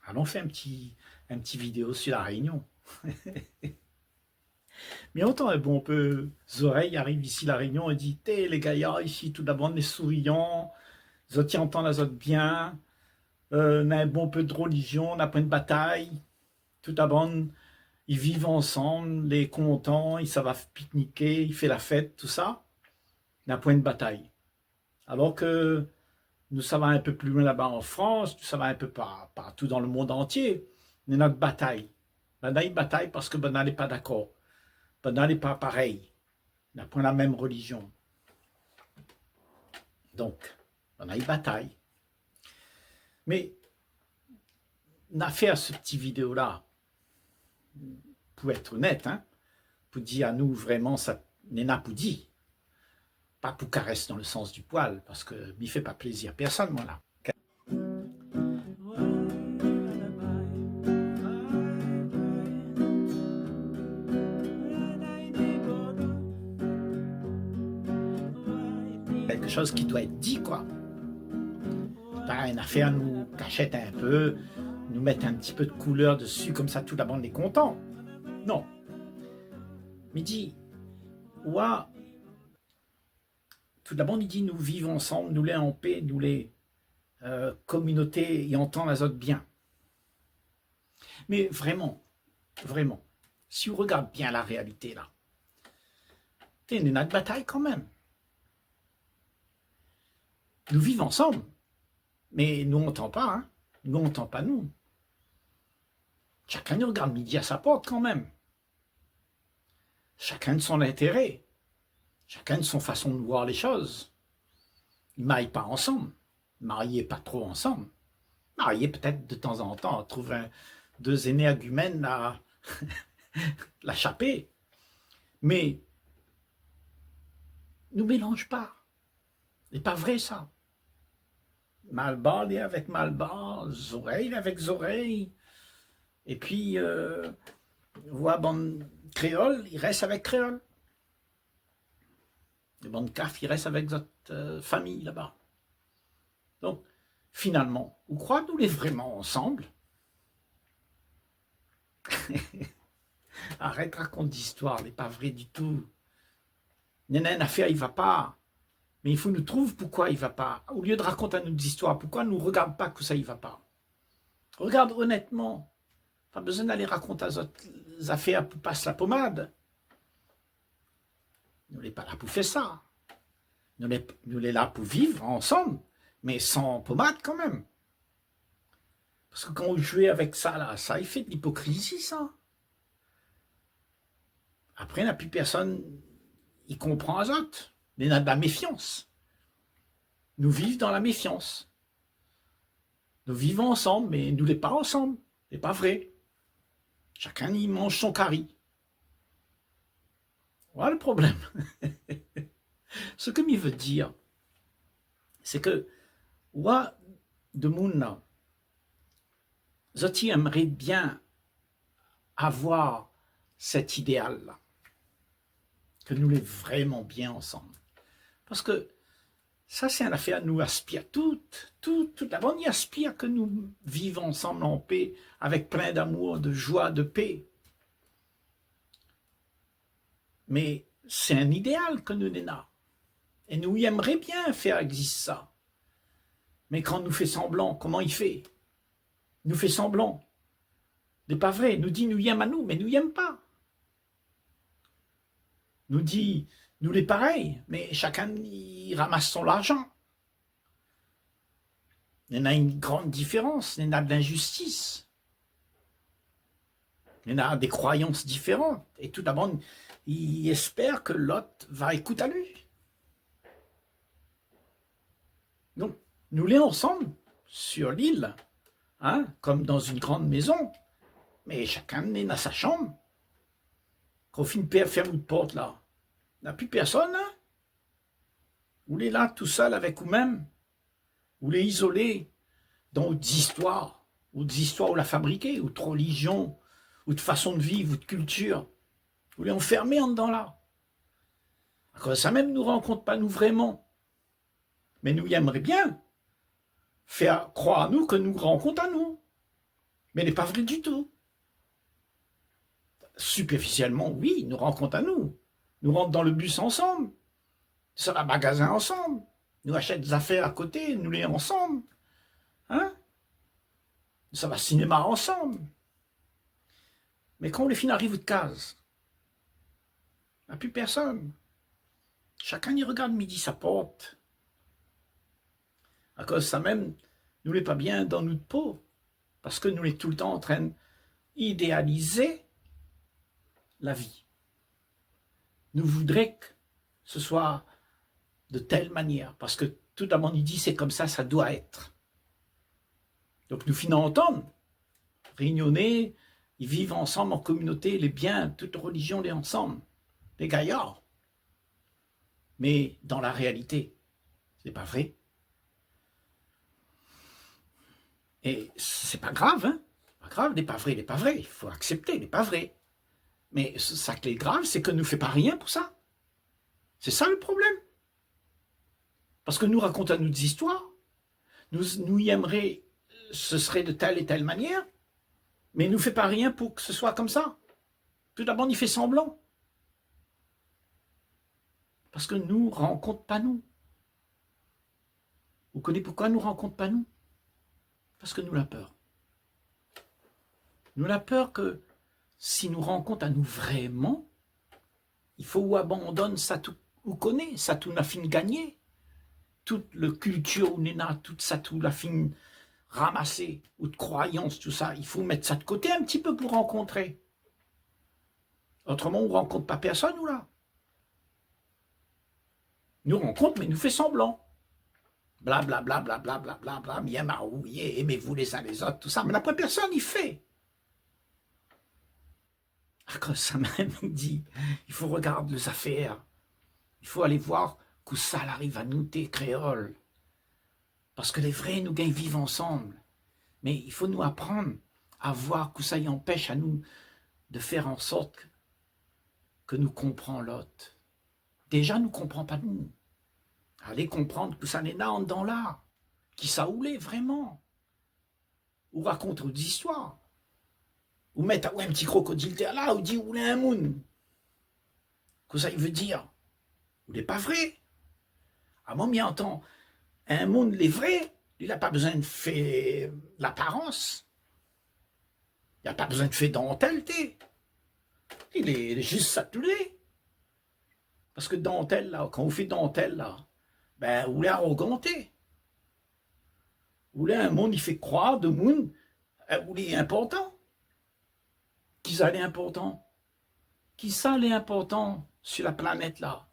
allons faire un petit vidéo sur la Réunion. Mais autant un bon peu oreilles arrive ici la Réunion et dit t'es les gars ici tout d'abord les souriants, zot y entend la zot bien, on a un bon peu de religion, on n'a pas une bataille, tout d'abord ils vivent ensemble, les contents, ils savent pique-niquer, ils font la fête, tout ça, n'a point de bataille. Alors que nous ça va un peu plus loin là-bas en France, ça va un peu partout dans le monde entier, mais notre bataille. Ben, on a une bataille parce que ben, on n'est pas d'accord. Ben, on n'est pas pareil. On n'a pas la même religion. Donc, on a une bataille. Mais on a fait ce petit vidéo-là, pour être honnête, hein, pour dire à nous vraiment, ça n'est pour dire. Pas pour caresse dans le sens du poil, parce que ne fait pas plaisir à personne, moi là. Quelque chose qui doit être dit, quoi. Pas une affaire nous cachette un peu, nous mettre un petit peu de couleur dessus, comme ça tout la bande est content. Non. Mais dit, ouais, tout la bande il dit, nous vivons ensemble, nous les en paix, nous les communautés y entend la zote bien. Mais vraiment, vraiment, si on regarde bien la réalité là, c'est une autre bataille quand même. Nous vivons ensemble, mais nous on n'entend pas, hein. Nous on n'entend pas nous. Chacun nous regarde midi à sa porte quand même. Chacun de son intérêt, chacun de son façon de voir les choses. Ils ne maillent pas ensemble, mariés pas trop ensemble. Mariés peut-être de temps en temps, trouver deux énergumènes à la chapée. Mais ne mélange pas. C'est pas vrai ça. Malbar est avec Malbar, Zoreille avec Zoreille. Et puis, voix bon créole, il reste avec créole. Les bonnes caf, il reste avec notre famille là-bas. Donc, finalement, vous croyez nous les vraiment ensemble? Arrête, raconte d'histoire, n'est pas vrai du tout. Nena, une affaire, il va pas. Mais il faut nous trouver pourquoi il va pas. Au lieu de raconter nos histoires, pourquoi nous regarde pas que ça il va pas? Regarde honnêtement. Pas besoin d'aller raconter les affaires pour passer la pommade. Nous n'est pas là pour faire ça. Nous n'est là pour vivre ensemble, mais sans pommade quand même. Parce que quand on joue avec ça, là, ça, il fait de l'hypocrisie, ça. Après, il n'y a plus personne, il comprend les autres. Il y a de la méfiance. Nous vivons dans la méfiance. Nous vivons ensemble, mais nous n'est pas ensemble. C'est pas vrai. Chacun y mange son curry. Voilà le problème. Ce que il veut dire, c'est que moi, de mon Zoti aimerait bien avoir cet idéal-là, que nous l'ayons vraiment bien ensemble. Parce que ça, c'est une affaire, nous aspire toute la bande y aspire que nous vivons ensemble en paix, avec plein d'amour, de joie, de paix. Mais c'est un idéal que nous n'avons. Et nous aimerions bien faire exister ça. Mais quand nous fait semblant, comment il fait? Nous fait semblant. Ce n'est pas vrai. Nous dit nous aime à nous, mais nous aime pas. Nous dit nous les pareils, mais chacun il ramasse son argent. Il y en a une grande différence, il y en a de l'injustice. Il y en a des croyances différentes. Et tout d'abord, il espère que l'autre va écouter à lui. Donc, nous les ensemble, sur l'île, hein, comme dans une grande maison, mais chacun est dans sa chambre. Quand on finit de fermer une porte là, il n'y a plus personne, hein? Vous êtes là tout seul avec vous-même, vous les isolés dans des histoires où la fabriquer, ou de religion, ou de façon de vivre, ou de culture. Vous les enfermer en dedans là. Alors ça même nous rencontre pas nous vraiment. Mais nous y aimerions bien faire croire à nous que nous rencontrons à nous. Mais elle n'est pas vraie du tout. Superficiellement, oui, nous rencontre à nous. Nous rentrons dans le bus ensemble. Ça va magasin ensemble. Nous achetons des affaires à côté, nous les ensemble. Hein? Ça va cinéma ensemble. Mais quand les filles arrivent de case, il n'y a plus personne. Chacun y regarde midi sa porte. À cause de ça même, nous n'est pas bien dans notre peau. Parce que nous est tout le temps en train d'idéaliser la vie. Nous voudrions que ce soit de telle manière. Parce que tout d'abord, il dit c'est comme ça doit être. Donc nous finissons entendre, réunionner, ils vivent ensemble en communauté, les biens, toute religion, les ensemble, les gaillards. Mais dans la réalité, c'est pas vrai. Et c'est pas grave, hein. Pas grave, il n'est pas vrai. Il faut accepter, il n'est pas vrai. Mais ça qui est grave, c'est que ne fait pas rien pour ça. C'est ça le problème. Parce que nous racontons nos histoires, nous y aimerions, ce serait de telle et telle manière, mais il ne fait pas rien pour que ce soit comme ça. Tout d'abord, il fait semblant. Parce que nous ne rencontrons pas nous. Vous connaissez pourquoi nous ne rencontrons pas nous? Parce que nous la peur. Nous la peur que si nous rencontrons à nous vraiment, il faut ou abandonne ça tout ou connaît, ça tout n'a fin gagné. Toute la culture ou n'a toute ça tout la fin ramassée, ou de croyances, tout ça, il faut mettre ça de côté un petit peu pour rencontrer. Autrement, on ne rencontre pas personne, nous là. Nous rencontre, mais nous fait semblant. Bla bla bla bla bla bla bla bla, bien marouillé, aimez-vous les uns les autres, tout ça. Mais après, personne y fait. Quand ça même dit, il faut regarder les affaires. Il faut aller voir que ça arrive à nous, tes créoles. Parce que les vrais, nous gagnent vivent ensemble. Mais il faut nous apprendre à voir que ça y empêche à nous de faire en sorte que nous comprenions l'autre. Déjà, nous ne comprenons pas nous. Allez comprendre que ça n'est là dans là. Qui ça oulait vraiment. Ou raconte des histoires. Ou mettre un petit crocodile là, ou dit où est un moon. Que ça il veut dire. Ou n'est pas vrai. À moi, m'y entend. Un monde, les vrais, il n'a pas besoin de faire l'apparence. Il n'a pas besoin de faire dentelle. Il est juste saturé. Parce que dentelle, là, quand on fait dentelle, là, ben, vous l'avez arroganté. Vous l'avez un monde, il fait croire de monde, vous l'avez important. Qui ça l'est important? Qui ça l'est important sur la planète, là?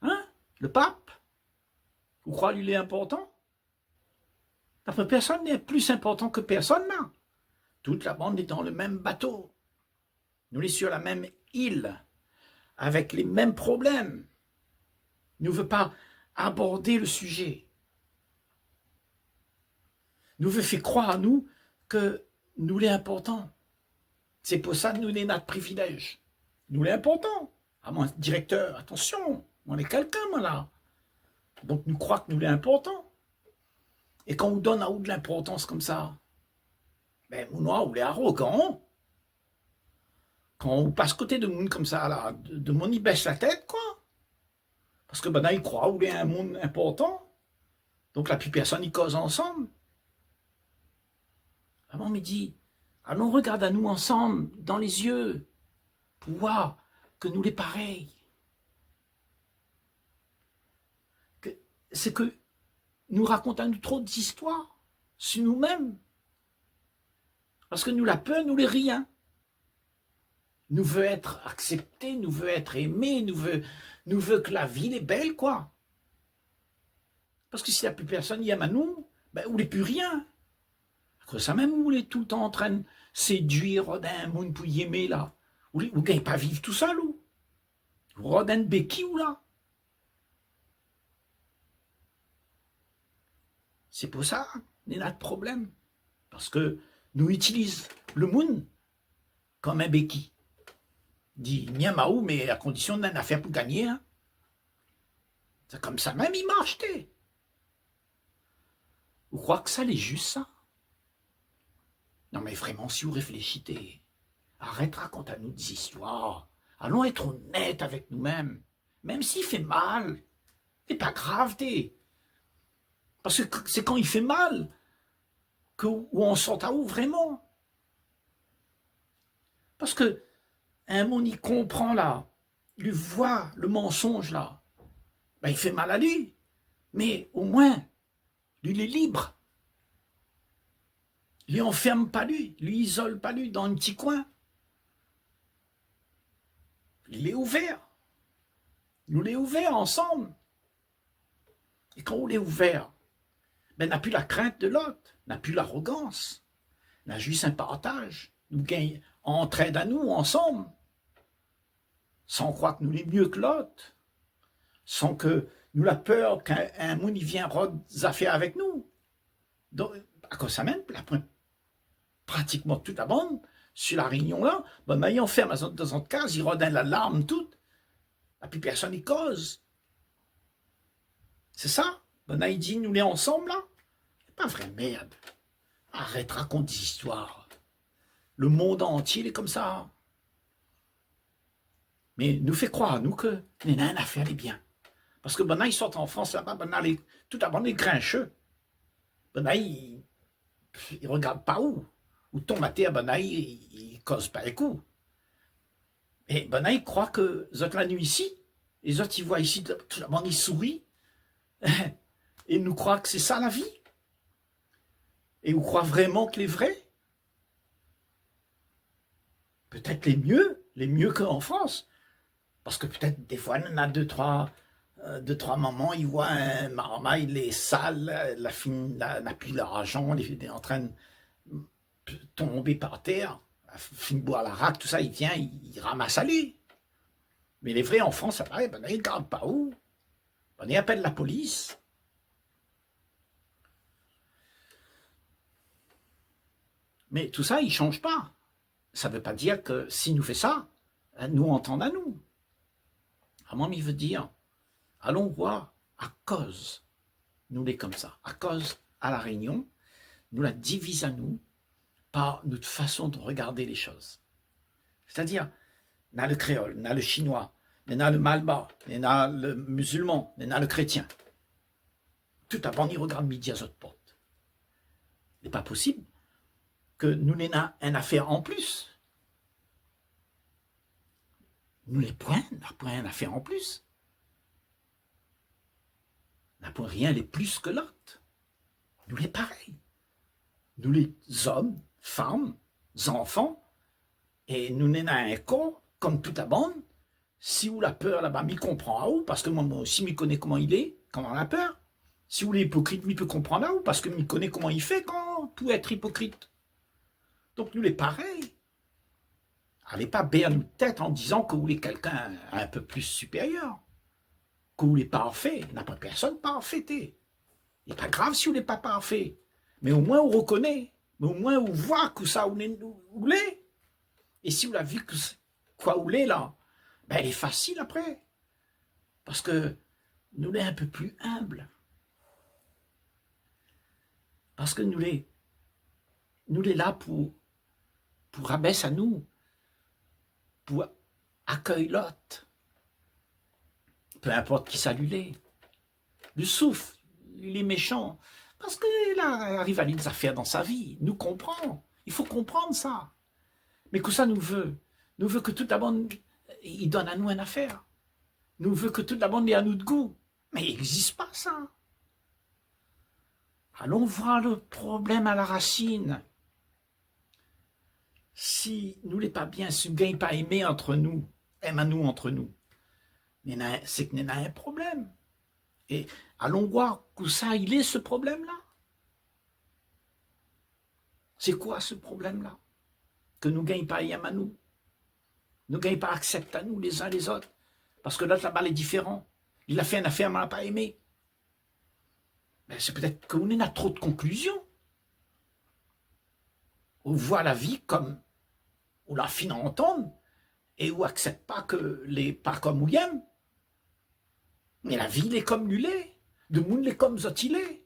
Hein? Le pape? Vous croyez qu'il est important? D'après personne n'est plus important que personne là. Toute la bande est dans le même bateau. Nous sommes sur la même île, avec les mêmes problèmes. Nous ne veut pas aborder le sujet. Nous veut faire croire à nous que nous l'est important. C'est pour ça que nous l'est notre privilège. Nous l'est important. Ah mon directeur, attention, on est quelqu'un moi là. Donc nous croyons que nous l'est important. Et quand on donne à vous de l'importance comme ça, ben moi, on est arrogant. Quand on passe côté de monde comme ça, là, de monde, il baisse la tête, quoi. Parce que ben là, il croit qu'on est un monde important. Donc là, plus personne, ils causent ensemble. Avant, il dit, allons regarder à nous ensemble, dans les yeux, pour voir que nous les pareils. C'est que nous racontons trop d'histoires sur nous-mêmes. Parce que nous, la peur, nous les rien. Nous veut être acceptés, nous veut être aimés, nous veut que la vie est belle, quoi. Parce que s'il n'y a plus personne qui aime à nous, ben, on n'est plus rien. Que ça même, on est tout le temps en train de séduire d'un monde pour y aimer, là. Vous ne gagnez pas vivre tout seul, ou? Vous rodez un béquille, ou là? C'est pour ça, c'est notre problème. Parce que nous utilisons le monde comme un béquille. Dit Niamaou, mais à condition d'une affaire pour gagner. Hein. C'est comme ça même, il m'a acheté. Vous croyez que ça, c'est juste ça? Non mais vraiment, si vous réfléchissez, arrête, raconte-nous des histoires. Allons être honnêtes avec nous-mêmes. Même s'il fait mal, c'est pas grave, t'es. Parce que c'est quand il fait mal où on sent à où vraiment. Parce que un monde, il comprend là, il voit le mensonge là. Ben, il fait mal à lui, mais au moins, lui, il est libre. Il enferme pas lui, isole pas lui dans un petit coin. Il est ouvert. Nous l'est ouvert ensemble. Et quand on l'est ouvert, ben, n'a plus la crainte de l'autre, n'a plus l'arrogance, n'a juste un partage. Nous gagnons entraide à nous ensemble, sans croire que nous l'est mieux que l'autre, sans que nous la peur qu'un monde y vient rôde des affaires avec nous. Donc, à cause ça même, pratiquement toute la bande, sur la réunion là, ben, il enferme dans une case, il rôde l'alarme toute, et puis personne n'y cause. C'est ça? Ben, il dit, nous les ensemble là? C'est pas vrai, merde. Arrête, raconte des histoires. Le monde entier est comme ça. Mais nous fait croire à nous que les nains à faire les biens. Parce que maintenant, ils sortent en France là-bas, tout d'abord les grincheux. Maintenant, ils ne regardent pas où tombe à terre, maintenant, ils ne causent pas les coups. Et maintenant, ils croient que les autres la nuit ici, les autres, ils voient ici, tout d'abord, ils sourient. Et nous croient que c'est ça la vie. Et vous croient vraiment que les vrais? Peut-être les mieux qu'en France. Parce que peut-être des fois, il y en a deux, trois mamans, ils voient un marmaille, il est sale, la fille n'a plus l'argent, il est en train de tomber par terre, la fille boit la rate, tout ça, il vient, il ramasse à lui. Mais les vrais en France, ça paraît, ben, ils ne gardent pas où. Ben, ils appellent la police. Mais tout ça, il ne change pas. Ça ne veut pas dire que si nous fait ça, nous entendons à nous. À moi, il veut dire, allons voir à cause, nous les comme ça, à cause à la Réunion, nous la divise à nous par notre façon de regarder les choses. C'est-à-dire, on a le créole, on a le chinois, on a le malba, on a le musulman, on a le chrétien. Tout avant, on y regarde midi à notre porte. Il n'est pas possible que nous n'ayons une affaire en plus. Nous les points, on n'a point une affaire en plus. On n'a point rien les plus que l'autre. Nous les pareils. Nous les hommes, femmes, enfants, et nous n'avons un corps, comme toute la bande. Si vous la peur là-bas, m'y comprend à où, parce que moi aussi, m'y connais comment il est, quand on a peur. Si vous l'hypocrite, m'y peut comprendre à où, parce que m'y connais comment il fait quand pour être hypocrite. Donc nous les pareils. Allez pas baire notre tête en disant que vous voulez quelqu'un un peu plus supérieur, que vous voulez parfait. Il n'y a pas personne parfait. Il n'est pas grave si vous n'êtes pas parfait. Mais au moins on reconnaît, mais au moins on voit que ça vous l'est. Et si vous l'avez vu que quoi vous l'est là, ben elle est facile après. Parce que nous l'est un peu plus humble. Parce que nous l'est là pour rabaisser à nous, pour accueillir l'autre. Peu importe qui ça lui est. Le souffle, il est méchant. Parce qu'il arrive à des affaires dans sa vie. Nous comprend. Il faut comprendre ça. Mais que ça nous veut que toute la bande, il donne à nous une affaire. Nous veut que toute la bande ait à nous de goût. Mais il n'existe pas ça. Allons voir le problème à la racine. Si nous n'est pas bien, si nous ne gagnons pas aimer entre nous, aime à nous entre nous, c'est qu'il y a un problème. Et allons voir où ça il est ce problème-là. C'est quoi ce problème-là? Que nous ne gagnons pas aimer à nous. Nous ne gagnons pas accepter à nous les uns les autres. Parce que l'autre là-bas est différent. Il a fait une affaire, mais on n'a pas aimé. Mais c'est peut-être qu'on a trop de conclusions. On voit la vie comme on la fin entendre et on accepte pas que les pas comme on aime. Mais la vie, il est comme lui est. Le monde, il est comme ça il est.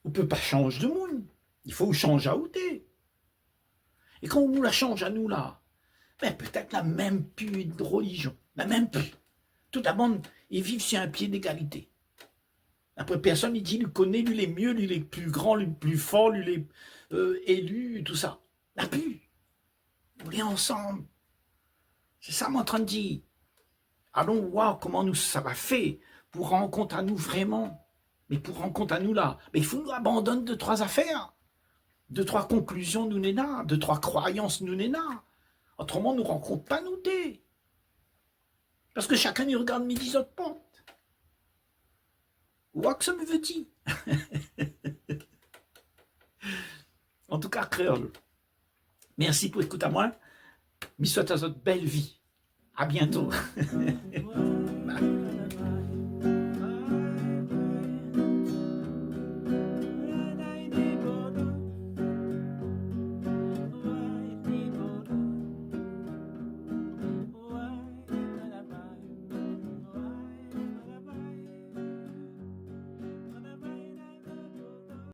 On ne peut pas changer de monde. Il faut changer à où t'es. Et quand on nous la change à nous là, ben peut-être la même pu de religion, la même pu. Tout d'abord, ils vivent sur un pied d'égalité. Après, personne il dit, lui connaît, lui les mieux, lui les plus grands, lui les plus forts, lui les élus, tout ça. La pu. On est ensemble. C'est ça, moi, en train de dire. Allons voir comment nous, ça va faire pour rendre compte à nous vraiment. Mais pour rendre compte à nous là, mais il faut nous abandonner deux, trois affaires. Deux, trois conclusions nous n'est là. Deux, trois croyances nous n'est là. Autrement, nous ne rencontrons pas nous deux. Parce que chacun y regarde midi autres portes. Ou que ça me veut dire. En tout cas, créole. Merci pour écouter à moi. Mais soit à votre belle vie. À bientôt.